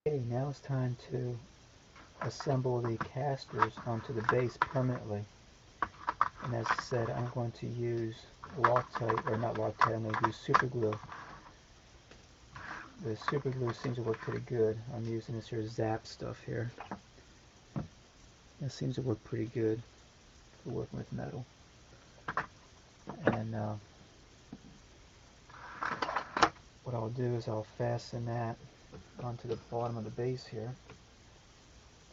Okay, now it's time to assemble the casters onto the base permanently. And as I said, I'm going to use Loctite, or not Loctite, I'm going to use super glue. The super glue seems to work pretty good. I'm using this here Zap stuff here. It seems to work pretty good for working with metal. And what I'll do is I'll fasten that onto the bottom of the base here.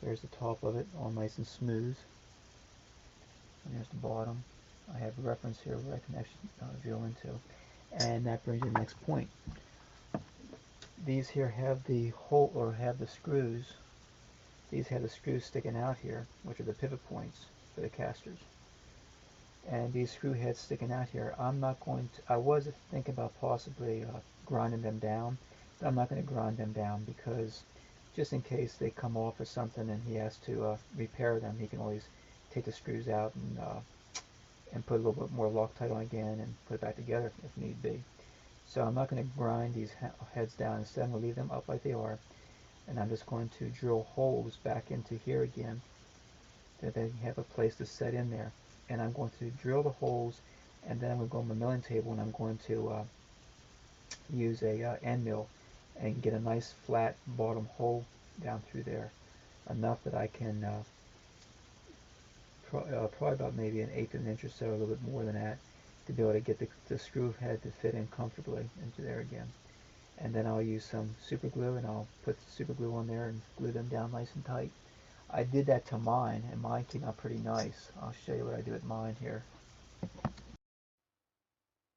There's the top of it, all nice and smooth. And there's the bottom. I have a reference here where I can actually drill into. And that brings me to the next point. These here have the hole, or have the screws. These have the screws sticking out here, which are the pivot points for the casters. And these screw heads sticking out here, I'm not going to, I was thinking about possibly grinding them down, but I'm not going to grind them down because just in case they come off or something and he has to repair them, he can always take the screws out and put a little bit more Loctite on again and put it back together if need be. So I'm not going to grind these heads down. Instead, I'm going to leave them up like they are, and I'm just going to drill holes back into here again that they have a place to set in there. And I'm going to drill the holes, and then I'm going to go on my milling table and I'm going to use a end mill and get a nice flat bottom hole down through there, enough that I can probably about maybe 1/8 of an inch or so, a little bit more than that, to be able to get the screw head to fit in comfortably into there again. And then I'll use some super glue and I'll put the super glue on there and glue them down nice and tight. I did that to mine, and mine came out pretty nice. I'll show you what I do with mine here.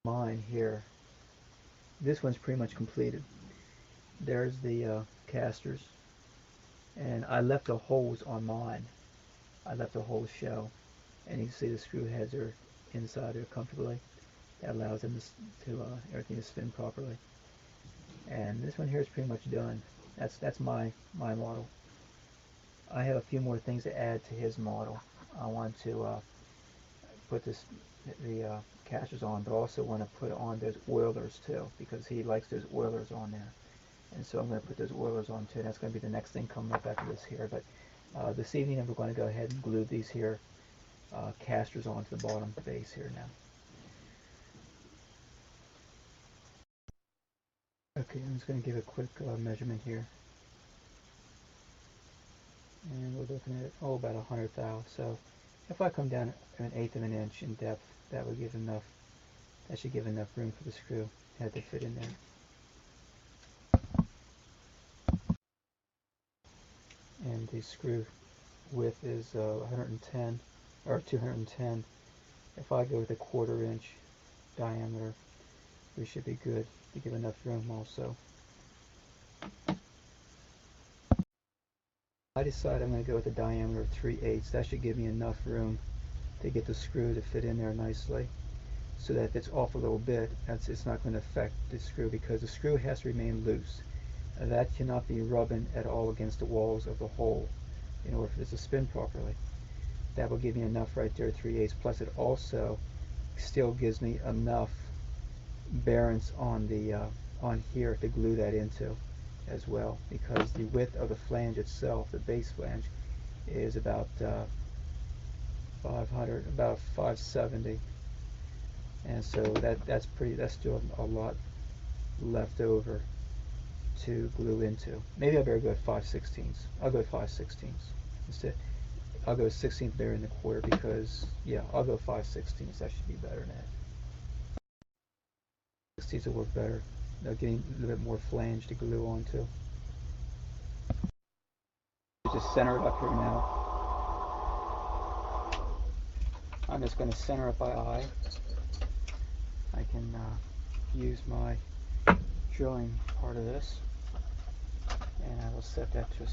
Mine here, this one's pretty much completed. There's the casters, and I left the holes on mine. I left the holes show, and you can see the screw heads are inside there comfortably. That allows them to everything to spin properly. And this one here is pretty much done. That's my model. I have a few more things to add to his model. I want to put the casters on, but also want to put on those oilers too, because he likes those oilers on there. And so I'm going to put those oilers on too. That's going to be the next thing coming up after this here. But this evening we're going to go ahead and glue these here casters onto the bottom base here now. Okay, I'm just going to give a quick measurement here. And we're looking at, about 100 thou. So if I come down 1/8 of an inch in depth, that would give enough, that should give enough room for the screw head to fit in there. And the screw width is 110 or 210. If I go with a 1/4 inch diameter, we should be good to give enough room also. I decide I'm going to go with a diameter of 3/8. That should give me enough room to get the screw to fit in there nicely, so that if it's off a little bit, it's not going to affect the screw, because the screw has to remain loose. That cannot be rubbing at all against the walls of the hole in order for this to spin properly. That will give me enough right there, 3/8. Plus it also still gives me enough bearance on the on here to glue that into as well, because the width of the flange itself, the base flange, is about 570, and so that's still a lot left over to glue into. Maybe I better go at 5/16. I'll go 5/16 instead. I'll go 16th there in the 1/4, because yeah, I'll go 5/16. That should be better than that. 16s will work better. They're getting a little bit more flange to glue onto. Just center it up here now. I'm just going to center it by eye. I can use my drilling part of this, and I will set that to a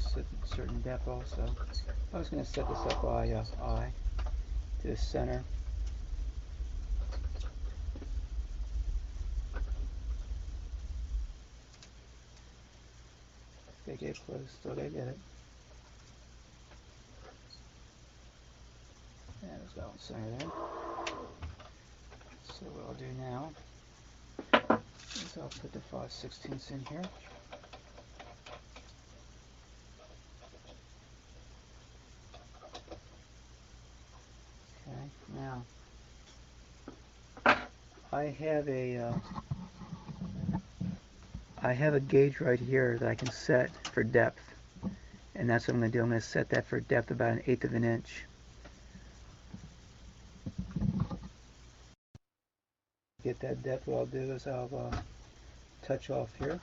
certain depth also. I was going to set this up by eye to the center. They get close, so they get it. And there's that one center there. So what I'll do now is I'll put the 5/16 in here. I have a I have a gauge right here that I can set for depth, and that's what I'm going to do. I'm going to set that for depth about 1/8 of an inch. Get that depth, what I'll do is I'll touch off here,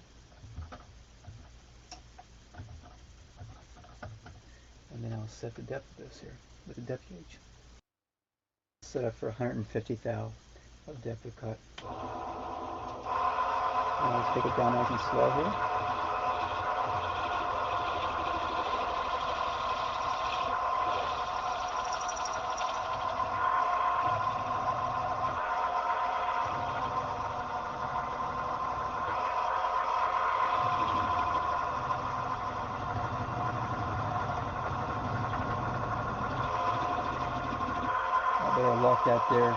and then I'll set the depth of this here with a depth gauge. Set up for 150 thou of depth of cut. Now let's take it down nice and slow here. I better lock that there,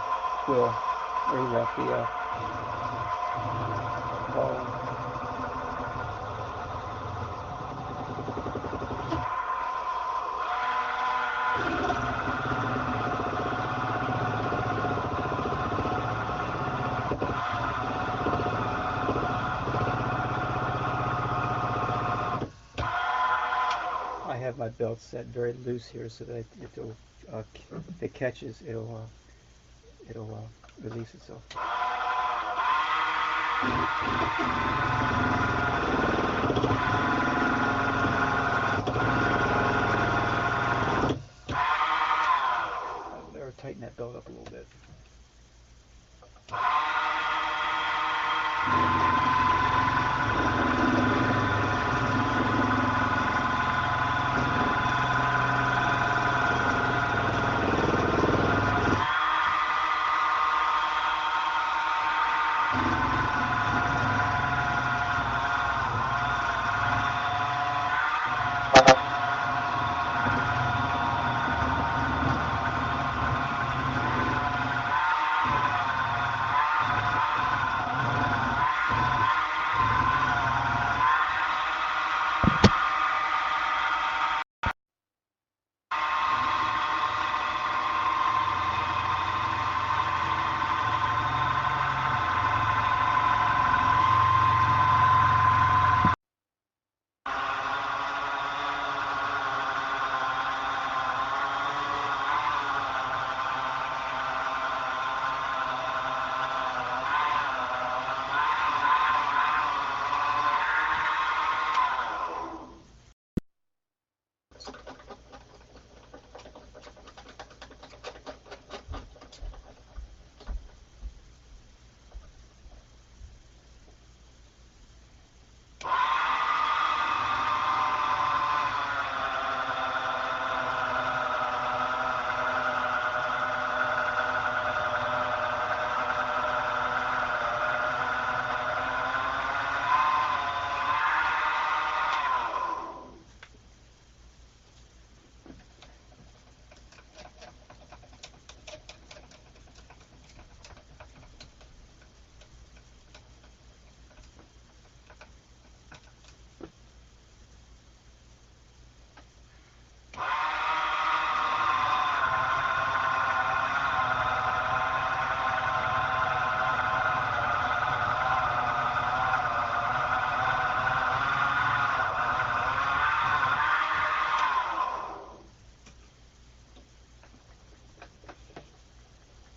quill, where you left the ball. I have my belt set very loose here so that if it catches, it'll release itself. I better tighten that belt up a little bit.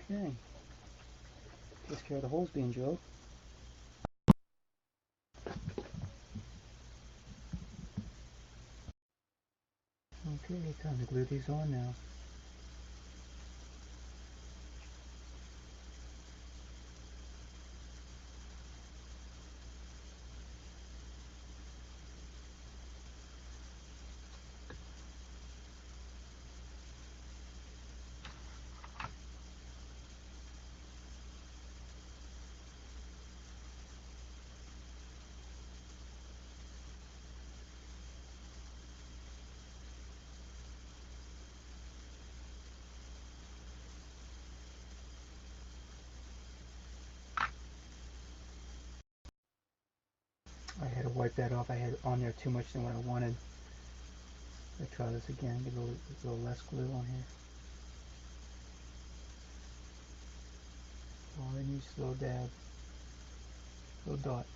Okay. Takes care of the holes being drilled. Okay, time to glue these on now. I had to wipe that off. I had on there too much than what I wanted. Let's try this again. Get a little less glue on here. All I need is a little dab, little dot.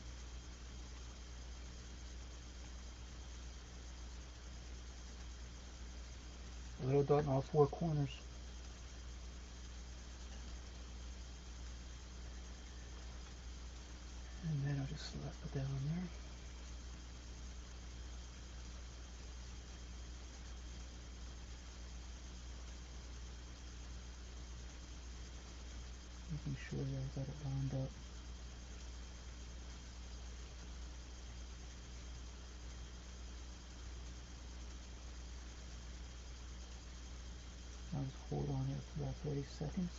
A little dot in all four corners. And then I'll just put that on there. Making sure that I've got it lined up. I'll just hold on here for about 30 seconds.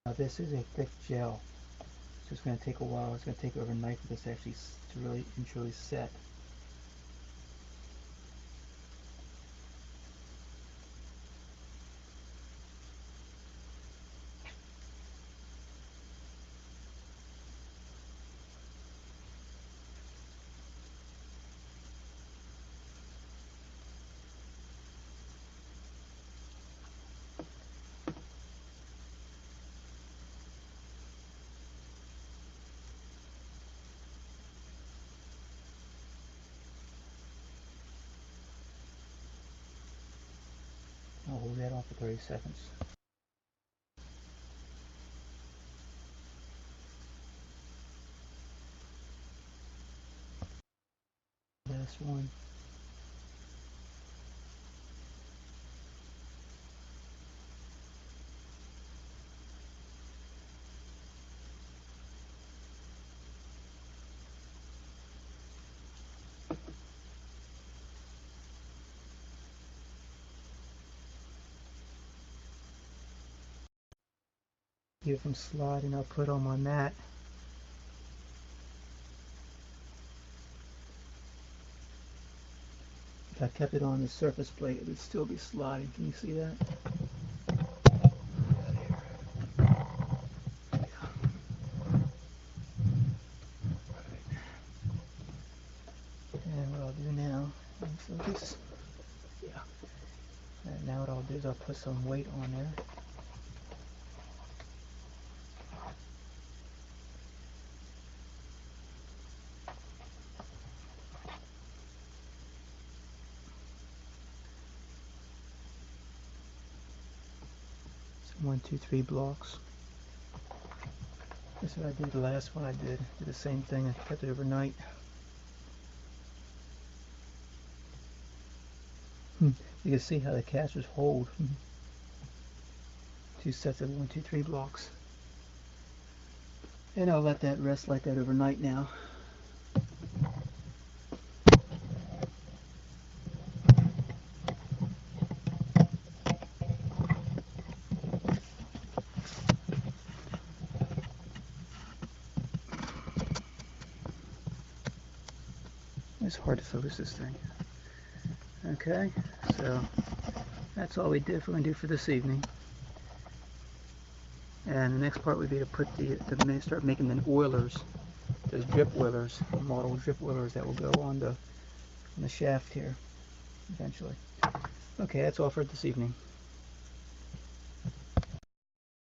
Now this is a thick gel, so it's going to take a while. It's going to take overnight for this actually to really and truly set. I'll hold that on for 30 seconds. Last one. Keep it from sliding, I'll put on my mat. If I kept it on the surface plate, it would still be sliding. Can you see that? And what I'll do now, focus. Yeah. And now what I'll do is I'll put some weight on there. So 1, 2, 3 blocks. This is what I did the last one I did. Did the same thing. I kept it overnight. You can see how the casters hold. 2 sets of 1, 2, 3 blocks. And I'll let that rest like that overnight now. It's hard to focus this thing. Okay, so that's all we did. We're going to do for this evening. And the next part would be to put start making the oilers, those drip oilers, model drip oilers that will go on the shaft here eventually. Okay, that's all for this evening.